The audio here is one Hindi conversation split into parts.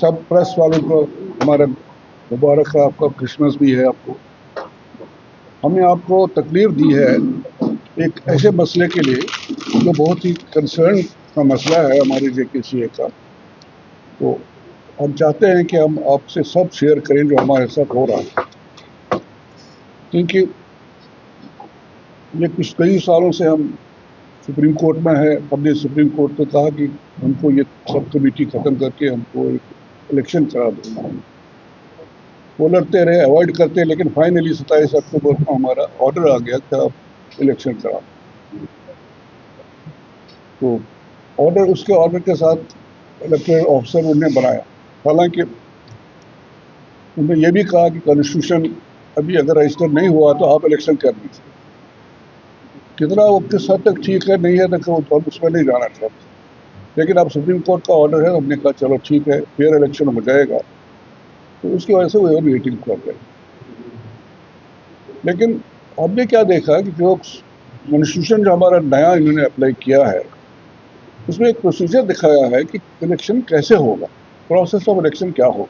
सब प्रेस वालों को हमारा मुबारक है, आपका क्रिसमस भी है आपको। हमने आपको तकलीफ दी है एक ऐसे मसले के लिए जो बहुत ही कंसर्न का मसला है हमारे JKCA का। तो हम चाहते हैं कि हम आपसे सब शेयर करें जो हमारे साथ हो रहा है, क्योंकि ये कुछ कई सालों से हम सुप्रीम कोर्ट में है। हमने सुप्रीम कोर्ट को कहा कि हमको ये सब कमेटी खत्म करके हमको एक इलेक्शन करा दो। वो लड़ते रहे, अवॉइड करते, लेकिन फाइनली 27 अक्टूबर को हमारा ऑर्डर आ गया कि आप इलेक्शन करा। तो उसके ऑर्डर के साथ इलेक्टोरल ऑफिसर उन्हें बनाया। हालांकि उन्होंने ये भी कहा कि कॉन्स्टिट्यूशन अभी अगर रजिस्टर नहीं हुआ तो आप इलेक्शन कर दीजिए। कितना वो किस हद तक ठीक है नहीं है तो हम उसमें नहीं जाना चाहते, लेकिन अब सुप्रीम कोर्ट का ऑर्डर है, हमने कहा चलो ठीक है, फेयर इलेक्शन हो जाएगा। तो उसकी वजह से वो वेटिंग कर रहे हैं। लेकिन हमने क्या देखा कि जो कॉन्स्टिट्यूशन जो हमारा नया इन्होंने अप्लाई किया है उसमें एक प्रोसीजर दिखाया है कि इलेक्शन कैसे होगा, प्रोसेस ऑफ इलेक्शन क्या होगा।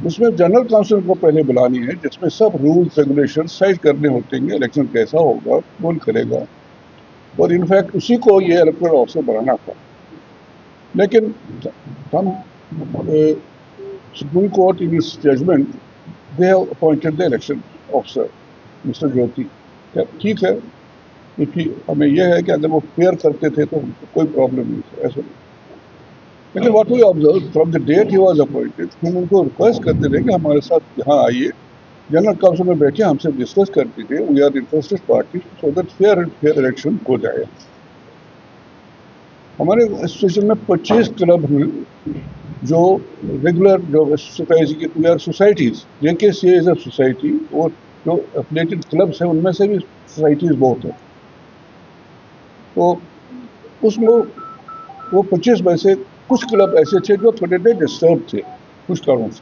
उसमें जनरल काउंसिल को पहले बुलानी है, जिसमें सब रूल्स रेगुलेशन साइड करने होते हैं, इलेक्शन कैसा होगा कौन करेगा, और इनफैक्ट उसी को ये इलेक्टोरल ऑफिसर बनाना था। लेकिन हम supreme court in its judgement they have appointed the election officer mister Jyoti. ठीक है, क्योंकि हमें यह है कि अगर वो फेयर करते थे तो कोई प्रॉब्लम नहीं था, ऐसा नहीं। लेकिन what we observe from the date he was appointed, हम उनको रिक्वेस्ट करते थे कि हमारे साथ यहाँ आइए, जनरल काउंसिल में बैठे हमसे डिस्कस कर दीजिए, we are interested party, so that fair election हो जाए। हमारे एसोसिएशन में 25 क्लब हैं जो रेगुलर जो societies, JKCA is a society, और जो एफिलिएटेड क्लब्स हैं उनमें से भी सोसाइटीज बहुत है। तो उसमें वो 25 में से कुछ क्लब ऐसे थे जो थोड़े डिस्टर्ब थे कुछ कारणों से,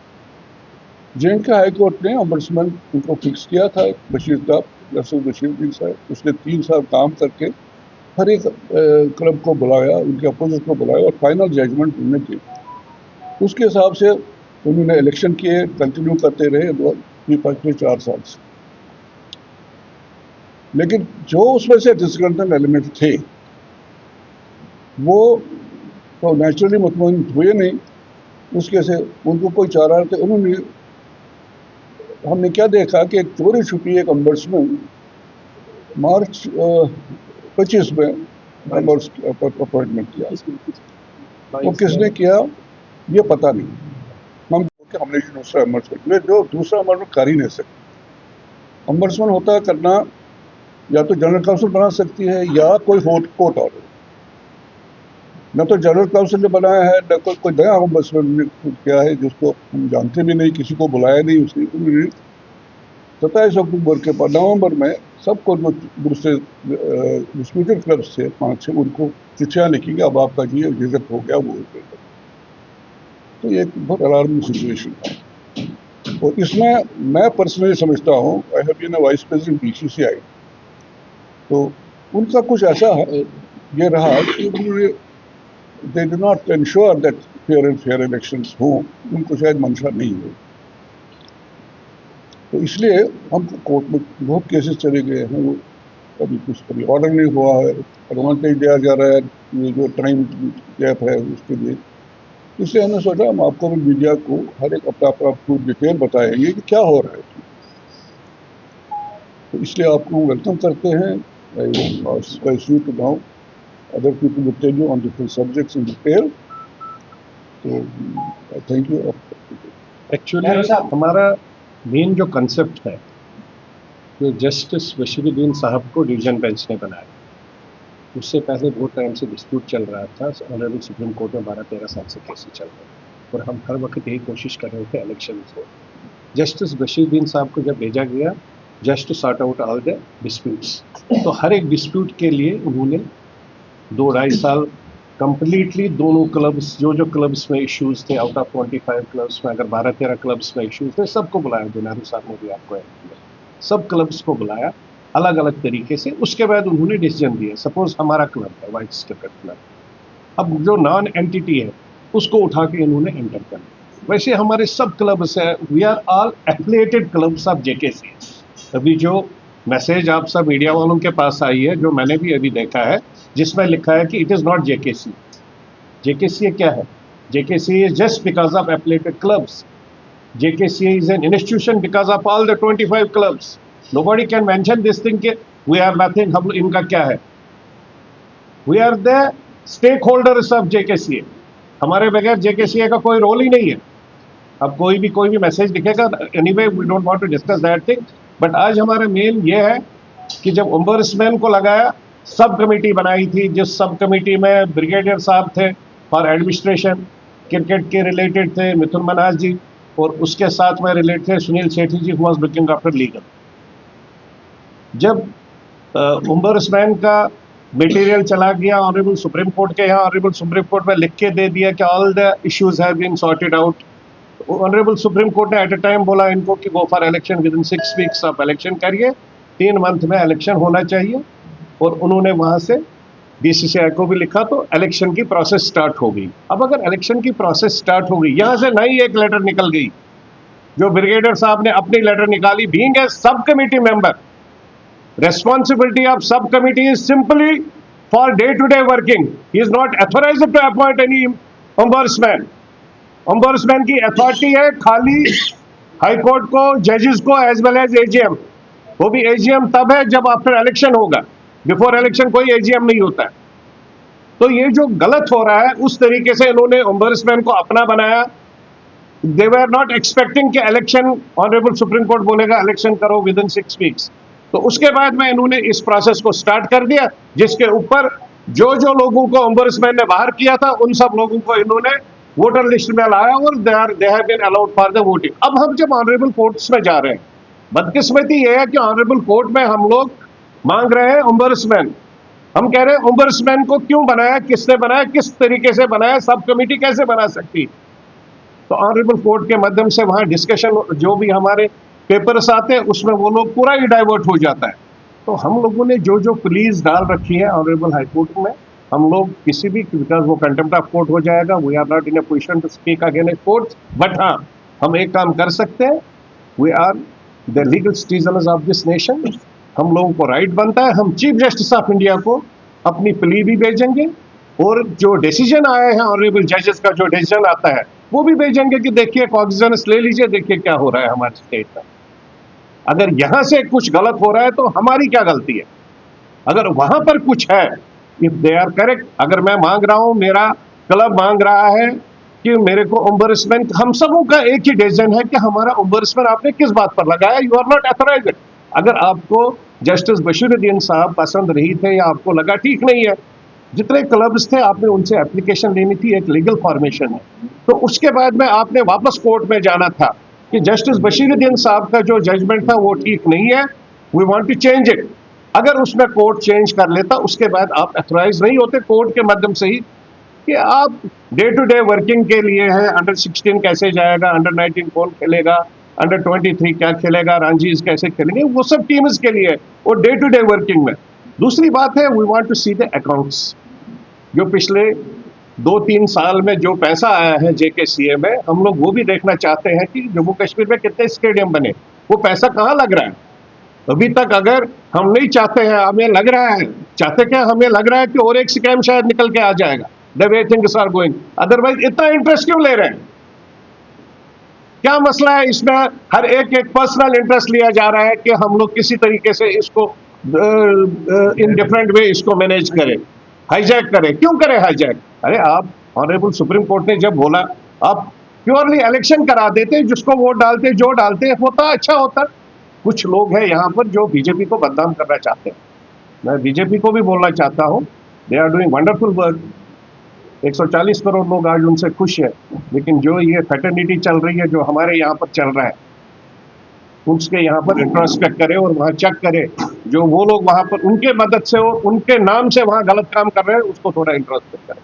जिनका हाईकोर्ट ने अम्बड्समैन उनको फिक्स किया था, बशीर साहब। उसने 3 साल काम करके हर एक क्लब को बुलाया, उनके अपोजिट को बुलाया और फाइनल जजमेंट उन्होंने दी। उसके हिसाब से उन्होंने इलेक्शन किए, कंटिन्यू करते रहे पिछले 4 साल से। लेकिन जो उसमें से डिसकंटेंट एलिमेंट थे वो तो नेचुरली मुतमईन हुए नहीं, उसके से उनको कोई चारा थे। उन्होंने हमने क्या देखा कि एक चोरी छुपी एक अम्बड्समैन मार्च 25 में अपॉइंटमेंट किया। वो किसने किया ये पता नहीं, हमने दूसरा अम्बड्समैन जो दूसरा अम्बड्समैन कर ही नहीं सकते। अम्बड्समैन होता है करना या तो जनरल काउंसिल बना सकती है या कोई कोर्ट ऑर्डर। न तो जनरल काउंसिल ने बनाया है, न कोई नया अम्बड्समैन ने किया है जिसको हम जानते भी नहीं, किसी को बुलाया नहीं उसने। 27 अक्टूबर के बाद नवंबर में सबको जो दूसरे डिस्प्यूटेड क्लब्स थे 5-6 उनको चिट्ठियाँ लिखी कि अब आपका जी रिजेक्ट हो गया, वो हो गया। तो ये एक बहुत अलार्मिंग सिचुएशन है। और इसमें मैं पर्सनली समझता हूँ, I have been a vice president BCCI, तो उनका कुछ ऐसा ये रहा कि उन्होंने they do not ensure that fair elections हो, उनको शायद मंशा नहीं हो। तो इसलिए हम कोर्ट में बहुत केसेस चले गए हैं, वो कभी ऑर्डर नहीं हुआ है, एडवांस नहीं दिया जा रहा है, ये जो टाइम गैप है उसके लिए। इसलिए हमने सोचा हम आपको भी मीडिया को हर एक अपना पूरी डिटेल बताएंगे कि क्या हो रहा है। तो इसलिए आपको वेलकम करते हैं। Now other people will tell you on different subjects in detail. तो थैंक यू। एक्चुअली हमारा मेन जो कंसेप्ट है, जो जस्टिस बशीरुद्दीन साहब को डिवीजन बेंच ने बनाया, उससे पहले बहुत टाइम से डिस्प्यूट चल रहा था। ऑनरेबल सुप्रीम कोर्ट में 12-13 साल से केसेस चल रहे थे और हम हर वक्त यही कोशिश कर रहे थे इलेक्शन को। जस्टिस बशीरुद्दीन साहब को जब भेजा गया just to sort out all the disputes, तो हर एक डिस्प्यूट के लिए उन्होंने 2-2.5 साल कंप्लीटली दोनों क्लब्स जो क्लब्स में इश्यूज थे, आउट ऑफ 25 क्लब्स में अगर 12-13 क्लब्स में इश्यूज थे, सबको बुलाया। दिनारू साहब ने भी आपको सब क्लब्स को बुलाया अलग अलग तरीके से। उसके बाद उन्होंने डिसीजन दिया। सपोज हमारा क्लब है वाइट्स क्रिकेट क्लब, अब जो नॉन एंटिटी है उसको उठा के इन्होंने एंटर कर दिया। वैसे हमारे सब क्लब्स है, we are all affiliated clubs of JKC. अभी जो मैसेज आप सब मीडिया वालों के पास आई है, जो मैंने भी अभी देखा है, जिसमें लिखा है कि it is not JKC. JKC क्या है? JKC is just because of affiliated clubs. JKC is an institution because of all the 25 clubs. Nobody can mention this thing कि we are nothing, हम इनका क्या है? We are the stakeholders of JKCA. हमारे बगैर JKCA का कोई रोल ही नहीं है। अब कोई भी मैसेज दिखेगा, anyway we don't want to discuss that thing, but आज हमारा मेन ये है कि जब ओम्बर्समैन को लगाया, सब कमेटी बनाई थी, जिस सब कमेटी में ब्रिगेडियर साहब थे फॉर एडमिनिस्ट्रेशन, क्रिकेट के रिलेटेड थे मिथुन मनास जी, और उसके साथ में रिलेटेड थे Sunil Sethi ji, who was looking after legal. जब ओम्बर्समैन का मटेरियल चला गया ऑनरेबल सुप्रीम कोर्ट के यहाँ, ऑनरेबल सुप्रीम कोर्ट में लिख के दे दिया कि all the issues have been sorted out. Honourable supreme court ने एट ए टाइम बोला इनको कि go for election, within 6 weeks आप इलेक्शन करिए, 3 मंथ में इलेक्शन होना चाहिए। और उन्होंने वहां से बीसीसीआई को भी लिखा, तो इलेक्शन की प्रोसेस स्टार्ट हो गई। अब अगर इलेक्शन की प्रोसेस स्टार्ट हो गई, यहां से नई एक लेटर निकल गई, जो ब्रिगेडियर साहब ने अपनी लेटर निकाली, बीइंग ए सब committee member, responsibility of subcommittee is simply for day-to-day working. He is not authorized to appoint any ombudsman. Ombudsman की अथॉरिटी है खाली हाई कोर्ट को, जजेस को, एज वेल एज एजीएम। वो भी एजीएम तब है जब आफ्टर इलेक्शन होगा, बिफोर इलेक्शन कोई एजीएम नहीं होता है। तो ये जो गलत हो रहा है, उस तरीके से इन्होंने ओम्बर्समैन को अपना बनाया। दे वर नॉट एक्सपेक्टिंग कि इलेक्शन, ऑनरेबल सुप्रीम कोर्ट बोलेगा इलेक्शन करो विद इन 6 वीक्स। तो उसके बाद में इन्होंने इस प्रोसेस को स्टार्ट कर दिया, जिसके ऊपर जो लोगों को ओम्बर्समैन ने बाहर किया था, उन सब लोगों को इन्होंने वोटर लिस्ट में लाया और they have been allowed for the voting. अब हम जब ऑनरेबल कोर्ट्स में जा रहे हैं, बदकिस्मती ये है कि ऑनरेबल कोर्ट में हम लोग मांग रहे हैं ओम्बर्समैन। हम कह रहे हैं ओम्बर्समैन को क्यों बनाया, किसने बनाया, किस तरीके से बनाया, सब कमेटी कैसे बना सकती। तो ऑनरेबल कोर्ट के माध्यम से वहां डिस्कशन, जो भी हमारे पेपर्स आते हैं उसमें वो लोग पूरा ही डाइवर्ट हो जाता है। तो हम लोगों ने जो प्लीज डाल रखी है ऑनरेबल हाई कोर्ट में, हम लोग किसी भी, बिकॉज वो कंटेम्प्ट ऑफ कोर्ट हो जाएगा, we are not in a position to speak against court, but हाँ हम एक काम कर सकते हैं, we are the legal citizens of this nation. हम लोगों को राइट बनता है, हम चीफ जस्टिस ऑफ इंडिया को अपनी प्ली भी भेजेंगे, और जो डिसीजन आए हैं ऑनरेबल जजेस का, जो डिसीजन आता है वो भी भेजेंगे कि देखिए कॉग्निजेंस ले लीजिए, देखिए क्या हो रहा है हमारे स्टेट में। अगर यहां से कुछ गलत हो रहा है तो हमारी क्या गलती है? अगर वहां पर कुछ है, इफ दे आर करेक्ट, अगर मैं मांग रहा हूं, मेरा क्लब मांग रहा है कि मेरे को ओम्बर्समैन, हम सबों का एक ही डिसीजन है कि हमारा ओम्बर्समैन आपने किस बात पर लगाया, यू आर नॉट अथोराइज्ड। अगर आपको जस्टिस बशीरुद्दीन साहब पसंद नहीं थे या आपको लगा ठीक नहीं है, जितने क्लब्स थे आपने उनसे एप्लीकेशन लेनी थी, एक लीगल फॉर्मेशन है, तो उसके बाद में आपने वापस कोर्ट में जाना था कि जस्टिस बशीरुद्दीन साहब का जो जजमेंट था वो ठीक नहीं है, we want to change it. अगर उसमें कोर्ट चेंज कर लेता, उसके बाद आप अथोराइज नहीं होते कोर्ट के माध्यम से ही कि आप डे टू डे वर्किंग के लिए है। अंडर 16 कैसे जाएगा, अंडर 19 कौन खेलेगा, अंडर 23 क्या खेलेगा, रांझीज कैसे खेलेंगे, वो सब टीम्स के लिए, और डे टू डे वर्किंग में। दूसरी बात है, we want to see the accounts. जो पिछले 2-3 साल में जो पैसा आया है जेकेसीए में, हम लोग वो भी देखना चाहते हैं कि जम्मू कश्मीर में कितने स्टेडियम बने, वो पैसा कहाँ लग रहा है। अभी तक अगर हम नहीं चाहते हैं, हमें लग रहा है, चाहते क्या, हमें लग रहा है कि और एक स्कैम शायद निकल के आ जाएगा, the way things are going. Otherwise इतना इंटरेस्ट क्यों ले रहे हैं? क्या मसला है इसमें? हर एक पर्सनल इंटरेस्ट लिया जा रहा है कि हम लोग किसी तरीके से इसको इन डिफरेंट वे इसको मैनेज करें, हाईजैक करें। क्यों करें हाईजैक? अरे आप, ऑनरेबल सुप्रीम कोर्ट ने जब बोला, आप प्योरली इलेक्शन करा देते, जिसको वोट डालते, जो डालते होता, अच्छा होता। कुछ लोग हैं यहाँ पर जो बीजेपी को बदनाम करना चाहते हैं। मैं बीजेपी को भी बोलना चाहता हूँ, they are doing wonderful work. 140 crore लोग आज उनसे खुश है, लेकिन जो ये फैटर्निटी चल रही है, जो हमारे यहाँ पर चल रहा है, उसके यहाँ पर इंट्रोस्पेक्ट करे और वहाँ चेक करे, जो वो लोग वहाँ पर उनके मदद से और उनके नाम से वहाँ गलत काम कर रहे हैं, उसको थोड़ा इंट्रोस्पेक्ट करें।